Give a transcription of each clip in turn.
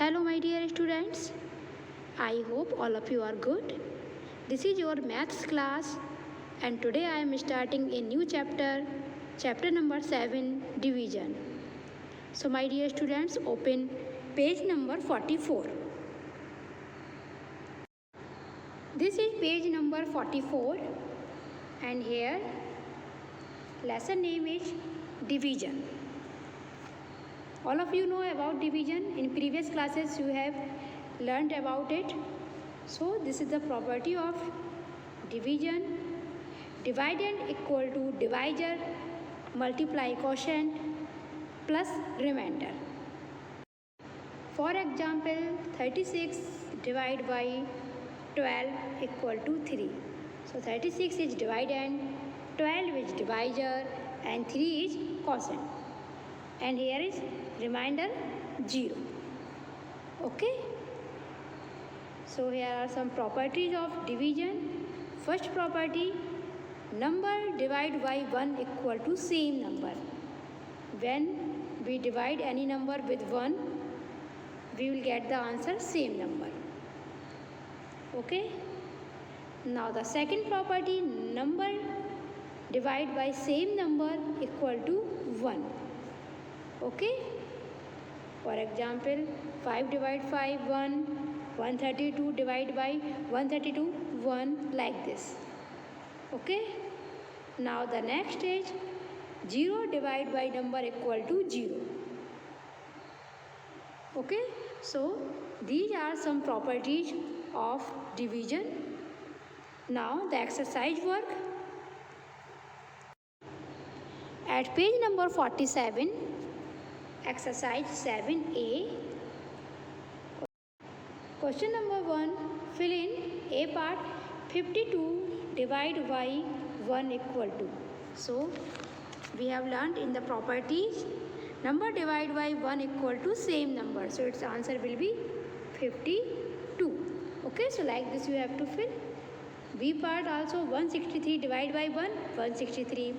Hello my dear students, I hope all of you are good. This is your maths class and today I am starting a new chapter number 7, division. So my dear students, open page number 44. This is page number 44 and here lesson name is division. All of you know about division. In previous classes you have learned about it. So this is the property of division. Dividend equal to divisor multiply quotient plus remainder. For example, 36 divided by 12 equal to 3. So 36 is dividend, 12 is divisor and 3 is quotient. And here is remainder 0. Okay. So here are some properties of division. First property, number divided by 1 equal to same number. When we divide any number with 1, we will get the answer same number. Okay. Now the second property, number divided by same number equal to 1. Okay. For example, 5 divided 5, 1, 132 divided by 132, 1, like this. Okay. Now the next is 0 divided by number equal to 0. Okay. So these are some properties of division. Now the exercise work. At page number 47, exercise 7a. Question number 1, fill in A part. 52 divided by 1 equal to. So we have learned in the properties, number divided by 1 equal to same number. So its answer will be 52. Okay, so like this you have to fill. B part also 163 divided by 1, 163.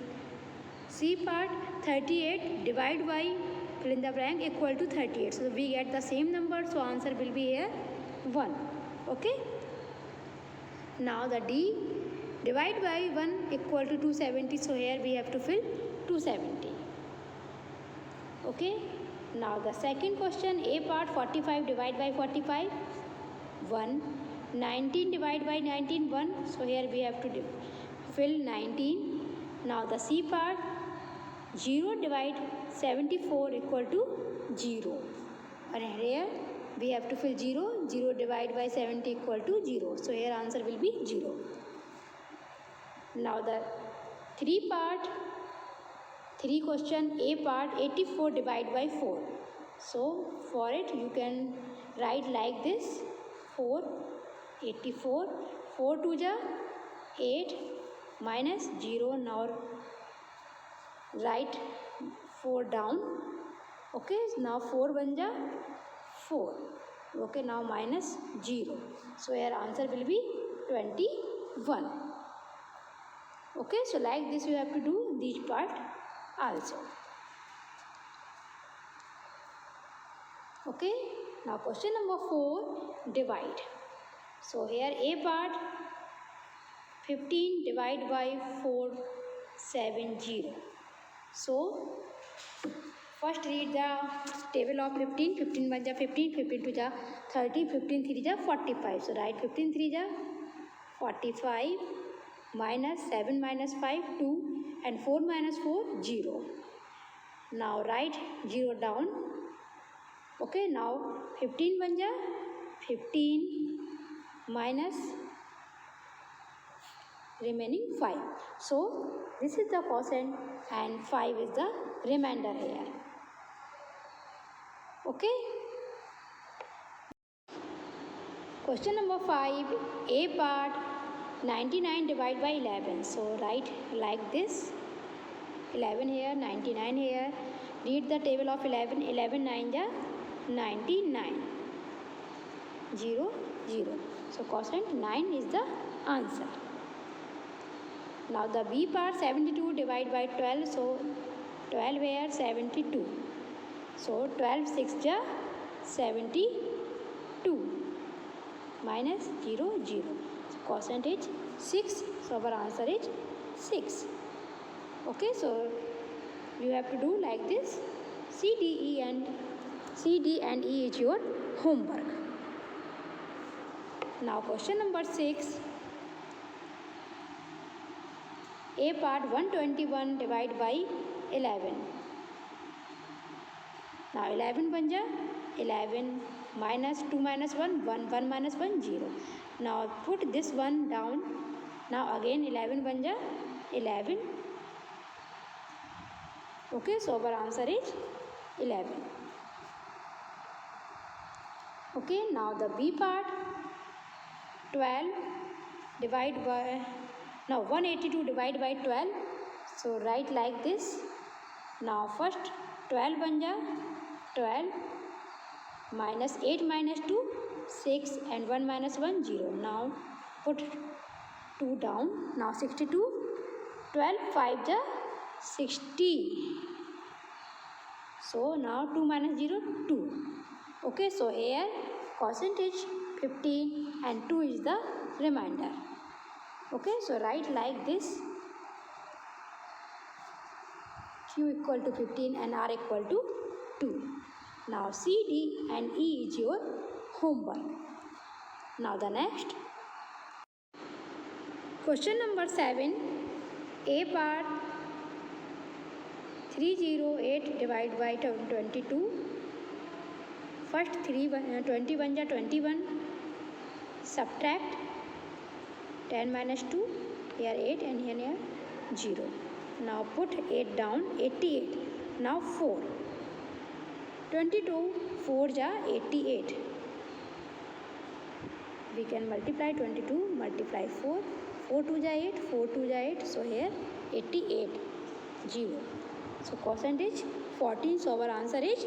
C part 38 divided by fill in the blank equal to 38. So we get the same number, so answer will be here 1. Okay. Now the D, divide by 1 equal to 270. So here we have to fill 270. Okay. Now the second question, A part 45 divided by 45, 1. 19 divided by 19, 1. So here we have to fill 19. Now the C part, 0 divide 74 equal to 0. And here we have to fill 0. 0 divided by 70 equal to 0. So here answer will be 0. Now the 3 question, A part 84 divided by 4. So for it you can write like this, 4, 84, 4 to the 8 minus 0. Now write 4 down. Okay, now 4 banja 4. Okay, now minus 0. So here answer will be 21. Okay, so like this you have to do this part also. Okay, now question number 4, divide. So here A part 15 divided by 470. So first read the table of 15. 15 1 15, 15 2 30, 15 3 45. So write 15 3 45 minus 7 minus 5 2 and 4 minus 4 0. Now write 0 down. Okay, now 15 1 15 minus remaining 5. So this is the quotient and 5 is the remainder here. Okay. Question number 5, A part 99 divided by 11. So write like this, 11 here, 99 here. Read the table of 11. 11 9 ja 99. 0 0. So quotient 9 is the answer. Now the B part 72 divided by 12. So 12 here, 72. So 12 6 ja 72 minus 0 0. So quotient is 6. So our answer is 6. Okay, so you have to do like this. C, D, and E is your homework. Now question number 6. A part 121 divided by 11. Now 11 बन जा 11 minus 2 minus 1 1 1 minus 1 0. Now put this one down. Now again 11 बन जा 11. Okay, so our answer is 11. Okay, now the B part 12 divided by 182 divided by 12. So write like this. Now first 12 बन जा 12 minus 8 minus 2 6 and 1 minus 1 0. Now put 2 down. Now 62 12 5 ja 60. So now 2 minus 0 2. Okay, so here quotient is 15 and 2 is the remainder. Okay, so write like this. Q equal to 15 and R equal to 2. Now C, D and E is your homework. Now the next. Question number 7. A part 308 divided by 22. First 21 ja 21. Subtract 10 minus 2. Here 8 and here 0. Now put 8 down 88. Now 4. 22 4 ja 88. We can multiply 22 multiply 4. 4 2 ja 8 4 2 ja 8. So here 88 0. So quotient is 14. So our answer is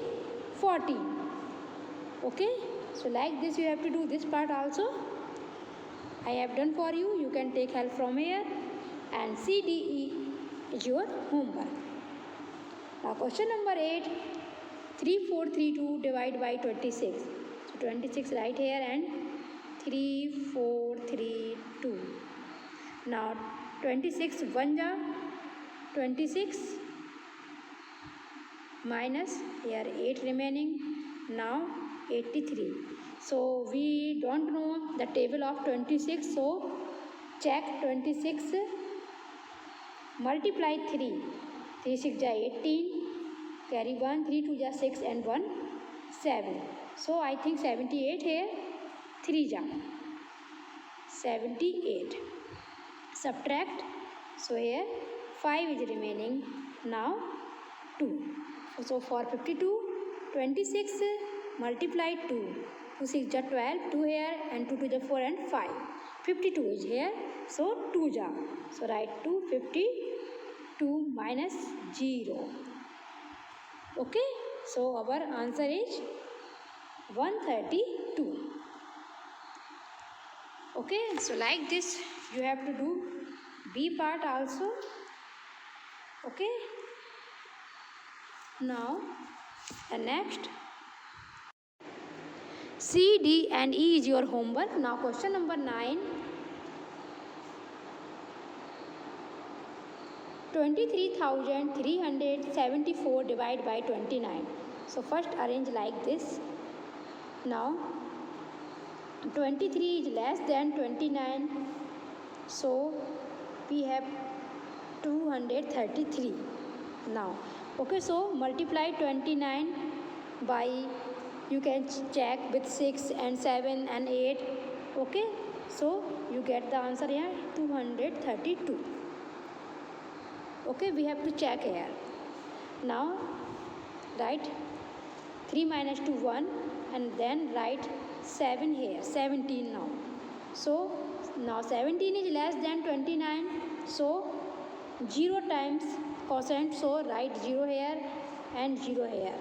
14. Okay, so like this you have to do this part also. I have done for you. You can take help from here. And C, D, E is your homework. Now question number 8. 3432 divided by 26. So 26 right here and 3432. Now 26 1 ja 26 minus here 8 remaining. Now 83. So we don't know the table of 26. So check 26 multiply 3. 3 6 ja 18. Carry 1 3 2 ja 6 and 1 7. So I think 78 here. 3 ja 78. Subtract. So here 5 is remaining. Now 2. So for 52 26 multiply 2. 2 6 ja 12. 2 here and 2 2 ja 4 and 5. 52 is here. So 2 ja. So write 252 minus 0. Okay, so our answer is 132. Okay, so like this you have to do B part also. Okay, now the next. C, D and E is your homework. Now question number 9. 23,374 divided by 29. So first arrange like this. Now 23 is less than 29. So we have 233. Now okay, so multiply 29 by, you can check with 6 and 7 and 8. Okay, so you get the answer here 232. Okay, we have to check here. Now write 3 minus 2 1 and then write 7 here 17 now. So now 17 is less than 29. So 0 times quotient. So write 0 here and 0 here.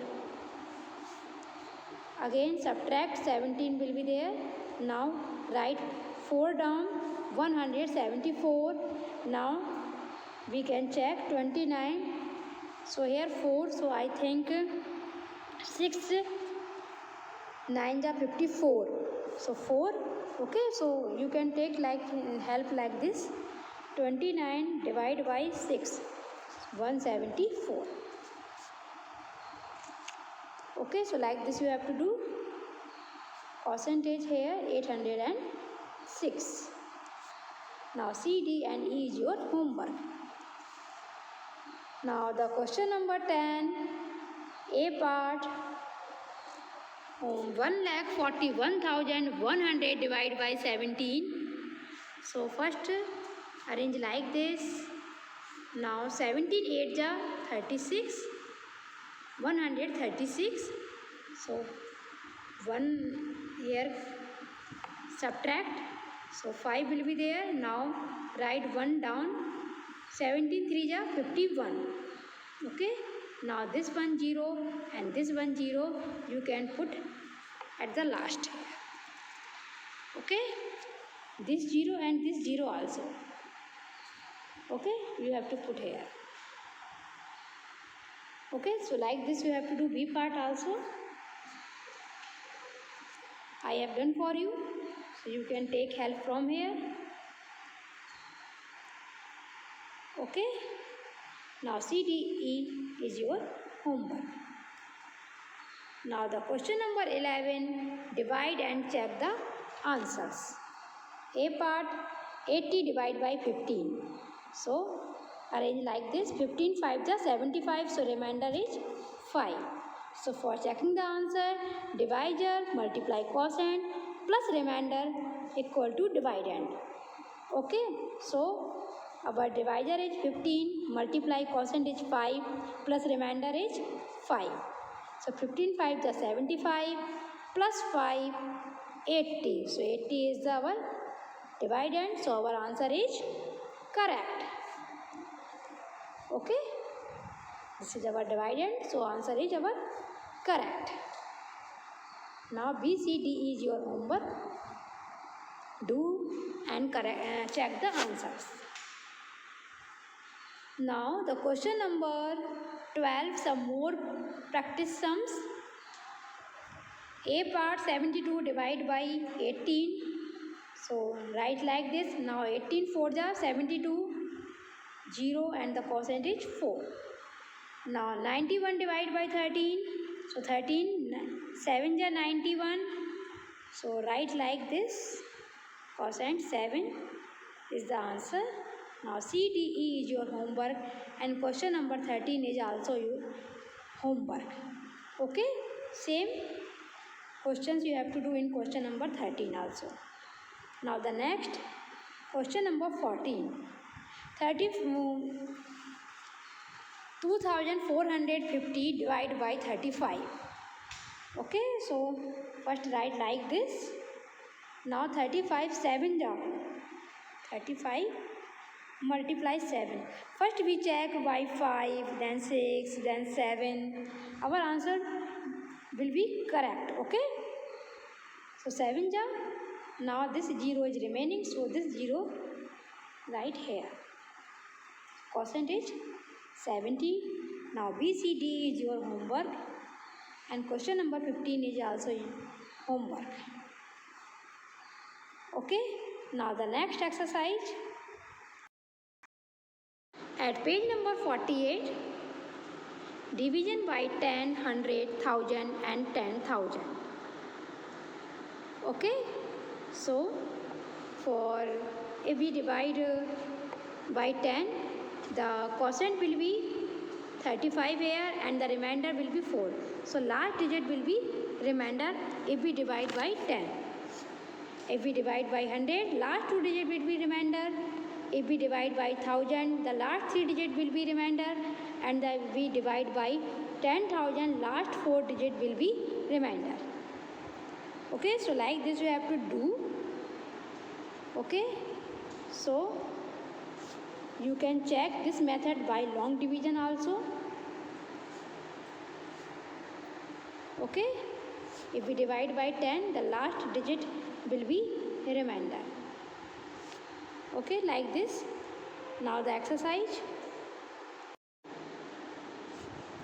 Again subtract 17 will be there. Now write 4 down 174. Now we can check 29. So here 4. So I think 6 9 ja 54. So 4. Okay, so you can take like help like this. 29 divided by 6, 174. Okay, so like this you have to do. Percentage here 806. Now C, D and E is your homework. Now the question number 10, A part. 1,41,100 divided by 17. So first arrange like this. Now 17 8 ja 36, 136. So 1 here subtract. So 5 will be there. Now write 1 down. 17 3 ja 51. Okay. Now this 1 0 and this 1 0 you can put at the last. Okay. This 0 and this 0 also. Okay. You have to put here. Okay. So like this you have to do B part also. I have done for you. So you can take help from here. Okay. Now C, D, E is your homework. Now the question number 11, divide and check the answers. A part 80 divided by 15. So arrange like this. 15 5 ja 75. So remainder is 5. So for checking the answer, divisor multiply quotient plus remainder equal to dividend. Okay. So our divisor is 15, multiply quotient is 5, plus remainder is 5. So 15 5 is 75, plus 5, 80. So 80 is our dividend. So our answer is correct. Okay. This is our dividend. So answer is our correct. Now B, C, D is your homework. Do and correct, check the answers. Now the question number 12, some more practice sums. A part 72 divided by 18. So write like this. Now 18 4 ja 72, 0 and the quotient is 4. Now 91 divided by 13. So 13, 7 ja 91. So write like this. Quotient 7 is the answer. Now C, D, E is your homework and question number 13 is also your homework. Okay. Same questions you have to do in question number 13 also. Now the next question number 14. 2,450 divided by 35. Okay. So first write like this. Now 35 7 ja 35 multiply 7. First we check by 5, then 6, then 7. Our answer will be correct. Okay. So 7 ja. Now this 0 is remaining. So this 0 right here. Quotient is 70. Now B, C, D is your homework. And question number 15 is also your homework. Okay. Now the next exercise. At page number 48, division by 10, 100, 1000 and 10,000. Okay. So for if we divide by 10, the quotient will be 35 here and the remainder will be 4. So last digit will be remainder if we divide by 10. If we divide by 100, last 2 digit will be remainder. If we divide by 1000, the last 3 digit will be remainder. And if we divide by 10,000, last 4 digit will be remainder. Okay, so like this you have to do. Okay, so you can check this method by long division also. Okay, if we divide by 10, the last digit will be remainder. Okay, like this. Now the exercise.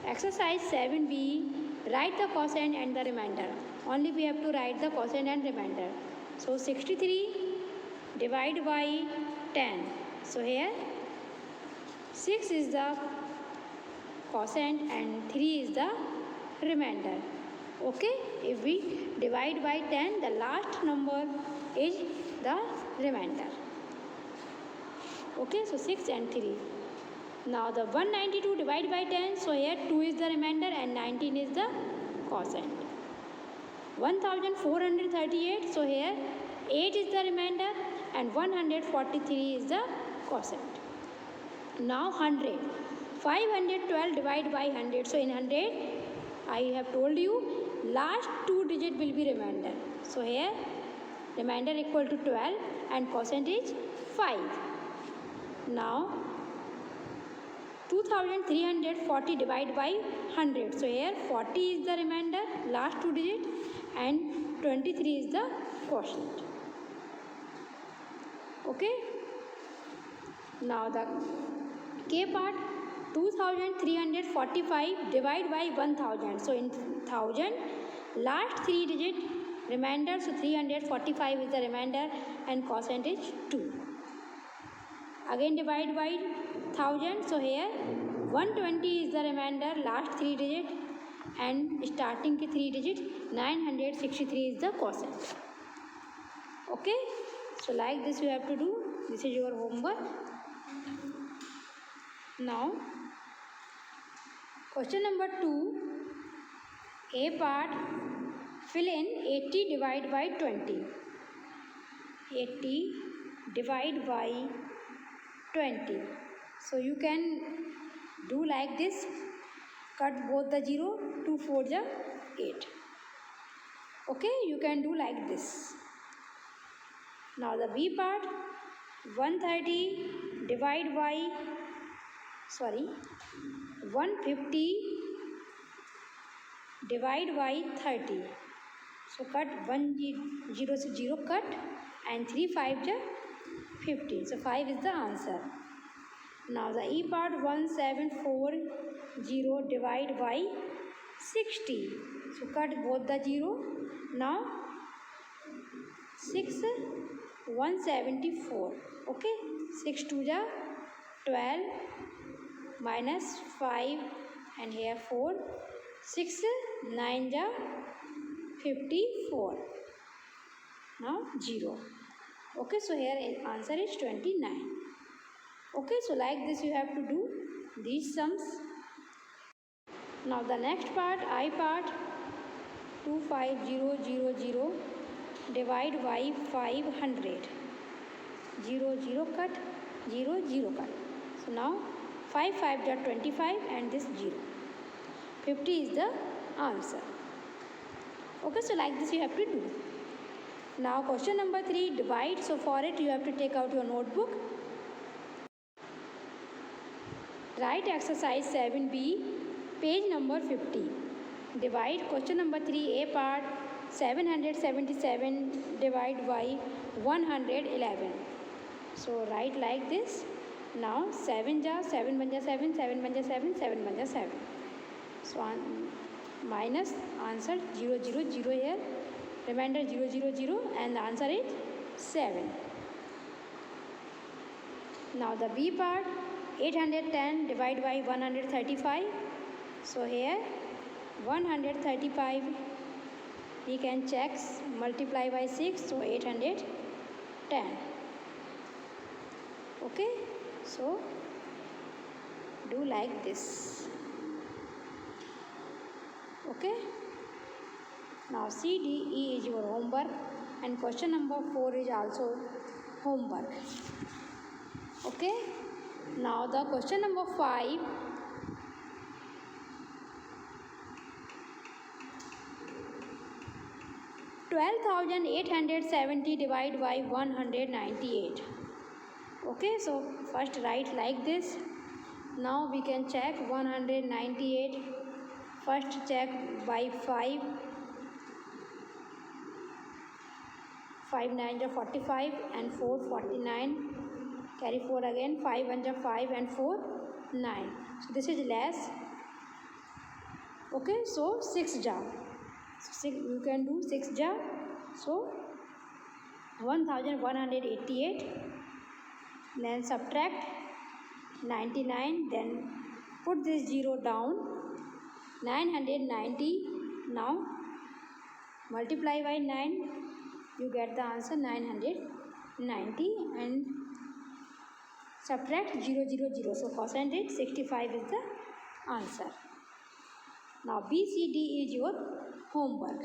Exercise 7b, write the quotient and the remainder. only we have to write the quotient and remainder. So 63 divided by 10. So here 6 is the quotient and 3 is the remainder. Okay, if we divide by 10, the last number is the remainder. Okay, so 6 and 3. Now the 192 divided by 10, so here 2 is the remainder and 19 is the quotient. 1438, so here 8 is the remainder and 143 is the quotient. Now 100. 512 divided by 100. So in 100, I have told you last 2 digit will be remainder. So here remainder equal to 12 and quotient is 5. Now 2340 divided by 100. So here 40 is the remainder, last 2 digit, and 23 is the quotient. Okay. Now the K part, 2345 divided by 1000. So in 1000, last 3 digit remainder, so 345 is the remainder and quotient is 2. Again divide by 1000, so here 120 is the remainder, last 3 digit, and starting ke 3 digit 963 is the quotient. Okay, so like this you have to do. This is your homework. Now question number 2, A part, fill in 80 divided by 20. 80 divided by 20. So you can do like this, cut both the 0, 2 4 ja 8. Okay, you can do like this. Now the B part, 130 divided by 150 divided by 30. So cut 1 0 से 0 cut and 3 5 ja 50. So 5 is the answer. Now the E part, 1740 divided by 60. So cut both the 0. Now 6 174. Okay, 6 2 ja 12 minus 5 and here 4. 6 9 ja 54. Now 0. Okay, so here answer is 29. Okay, so like this you have to do these sums. Now the next part, I part, 25000 divide by 500. 0 0 cut, 0 0 cut. So now 5 5 ja 25 and this 0. 50 is the answer. Okay, so like this you have to do. Now question number 3, divide. So for it you have to take out your notebook. Write exercise 7B, page number 50. Divide. Question number 3, A part, 777 divided by 111. So write like this. Now 7 ja 7 1 ja 7, 7 1 ja 7, 7 1 ja 7. So minus answer 0 0 0 here, remainder 0 0 0 and the answer is 7. Now the B part, 810 divided by 135. So here 135 we can check, multiply by 6, so 810. Okay, so do like this. Okay, now C, D, E is your homework and question number 4 is also homework. Okay, now the question number 5, 12,870 divided by 198. Okay, so first write like this. Now we can check 198. First check by 5. 5 9 ja 45 and 4 49. Carry 4 again. 5 1 ja 5 and 4 9. So this is less. Okay, so 6 ja. So you can do 6 ja, so 1188, then subtract 99, then put this 0 down, 990. Now multiply by 9, you get the answer 990, and subtract 000, so percentage 65 is the answer. Now BCD is your homework.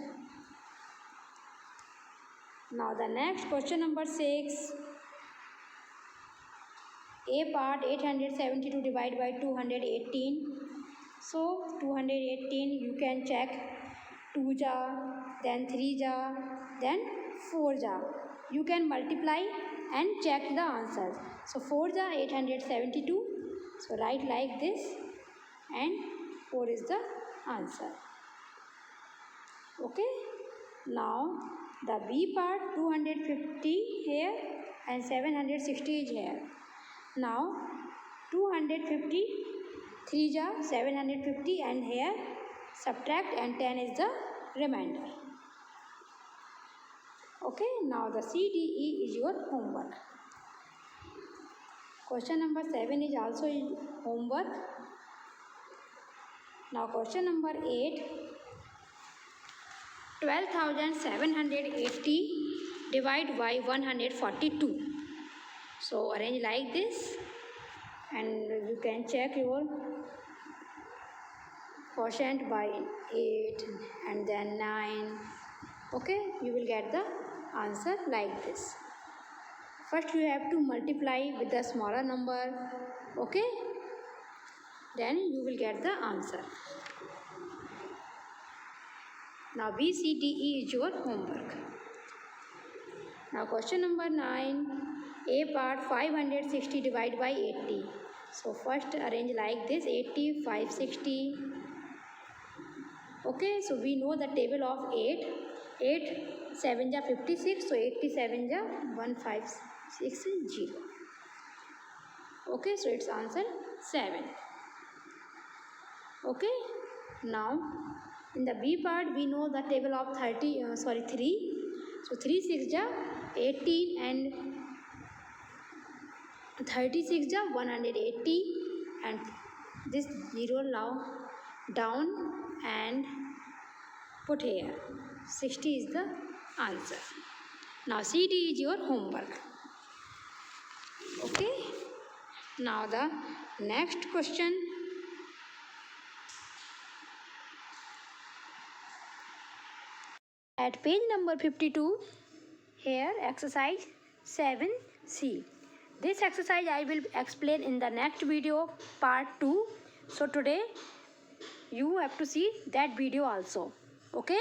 Now the next question number 6. A part 872 divided by 218. So 218 you can check 2 ja, then 3 ja, then 4 ja. You can multiply and check the answers. So 4 ja 872. So write like this, and 4 is the answer. Okay. Now the B part 250 here and 760 is here. Now 250, 3 ja 750, and here subtract, and 10 is the remainder. Okay, now the CDE is your homework. Question number 7 is also homework. Now question number 8. 12,780 divided by 142. So arrange like this, and you can check your quotient by 8 and then 9. Okay, you will get the answer like this. First you have to multiply with the smaller number. Okay, then you will get the answer. Now BCDE is your homework. Now question number 9. A part 560 divided by 80. So first arrange like this: 80, 560. Okay, so we know the table of 8. 8 7 ja 56, so 87 ja 1560. Okay, so its answer 7. Okay, now in the B part we know the table of 3. So 3 6 ja 18, and 36 ja 180, and this 0 now down and put here. 60 is the answer. Now CD is your homework. Okay, now the next question. At page number 52, here exercise 7C. This exercise I will explain in the next video, part 2. So today you have to see that video also. Okay.